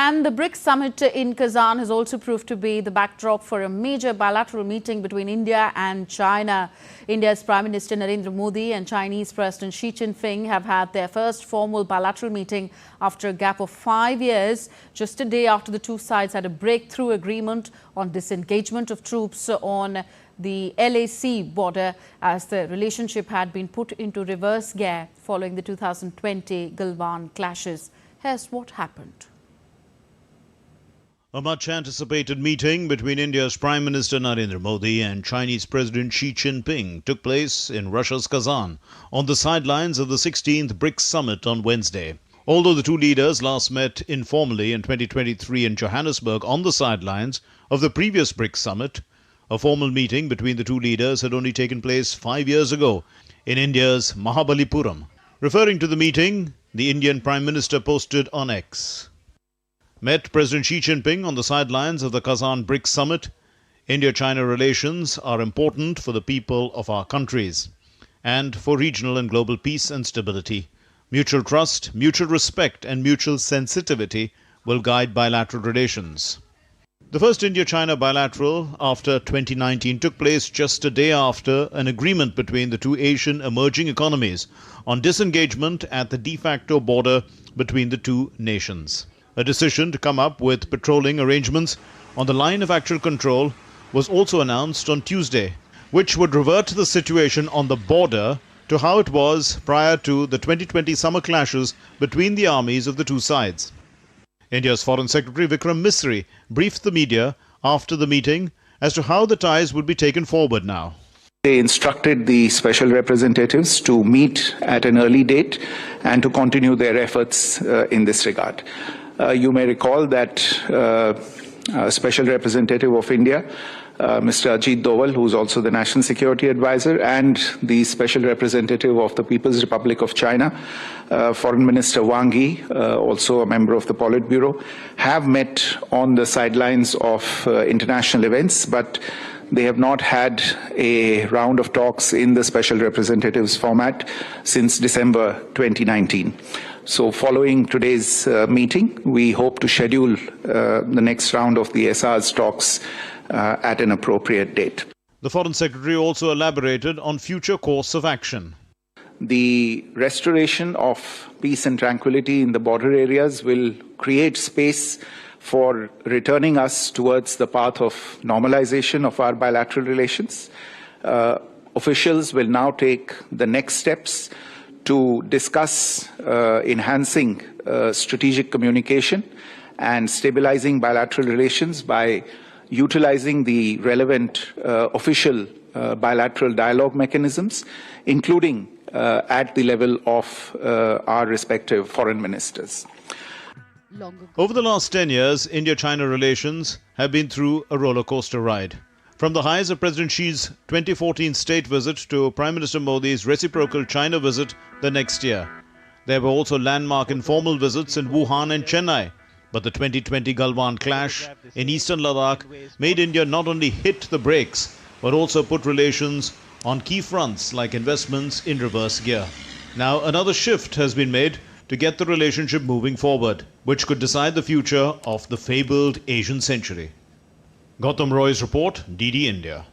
And the BRICS summit in Kazan has also proved to be the backdrop for a major bilateral meeting between India and China. India's Prime Minister Narendra Modi and Chinese President Xi Jinping have had their first formal bilateral meeting after a gap of 5 years, just a day after the two sides had a breakthrough agreement on disengagement of troops on the LAC border, as the relationship had been put into reverse gear following the 2020 Galwan clashes. Here's what happened. A much-anticipated meeting between India's Prime Minister Narendra Modi and Chinese President Xi Jinping took place in Russia's Kazan on the sidelines of the 16th BRICS summit on Wednesday. Although the two leaders last met informally in 2023 in Johannesburg on the sidelines of the previous BRICS summit, a formal meeting between the two leaders had only taken place 5 years ago in India's Mahabalipuram. Referring to the meeting, the Indian Prime Minister posted on X: "Met President Xi Jinping on the sidelines of the Kazan BRICS summit. India-China relations are important for the people of our countries and for regional and global peace and stability. Mutual trust, mutual respect and mutual sensitivity will guide bilateral relations." The first India-China bilateral after 2019 took place just a day after an agreement between the two Asian emerging economies on disengagement at the de facto border between the two nations. A decision to come up with patrolling arrangements on the line of actual control was also announced on Tuesday, which would revert the situation on the border to how it was prior to the 2020 summer clashes between the armies of the two sides. India's Foreign Secretary Vikram Misri briefed the media after the meeting as to how the ties would be taken forward now. They instructed the special representatives to meet at an early date and to continue their efforts in this regard. You may recall that Special Representative of India, Mr. Ajit Doval, who is also the National Security Advisor, and the Special Representative of the People's Republic of China, Foreign Minister Wang Yi, also a member of the Politburo, have met on the sidelines of international events, but they have not had a round of talks in the Special Representatives format since December 2019. So following today's meeting, we hope to schedule the next round of the SR's talks at an appropriate date. The Foreign Secretary also elaborated on future course of action. The restoration of peace and tranquility in the border areas will create space for returning us towards the path of normalization of our bilateral relations. Officials will now take the next steps to discuss enhancing strategic communication and stabilizing bilateral relations by utilizing the relevant official bilateral dialogue mechanisms, including at the level of our respective foreign ministers. Over the last 10 years, India-China relations have been through a roller coaster ride. From the highs of President Xi's 2014 state visit to Prime Minister Modi's reciprocal China visit the next year. There were also landmark informal visits in Wuhan and Chennai. But the 2020 Galwan clash in eastern Ladakh made India not only hit the brakes, but also put relations on key fronts like investments in reverse gear. Now another shift has been made to get the relationship moving forward, which could decide the future of the fabled Asian century. Gautam Roy's report, DD India.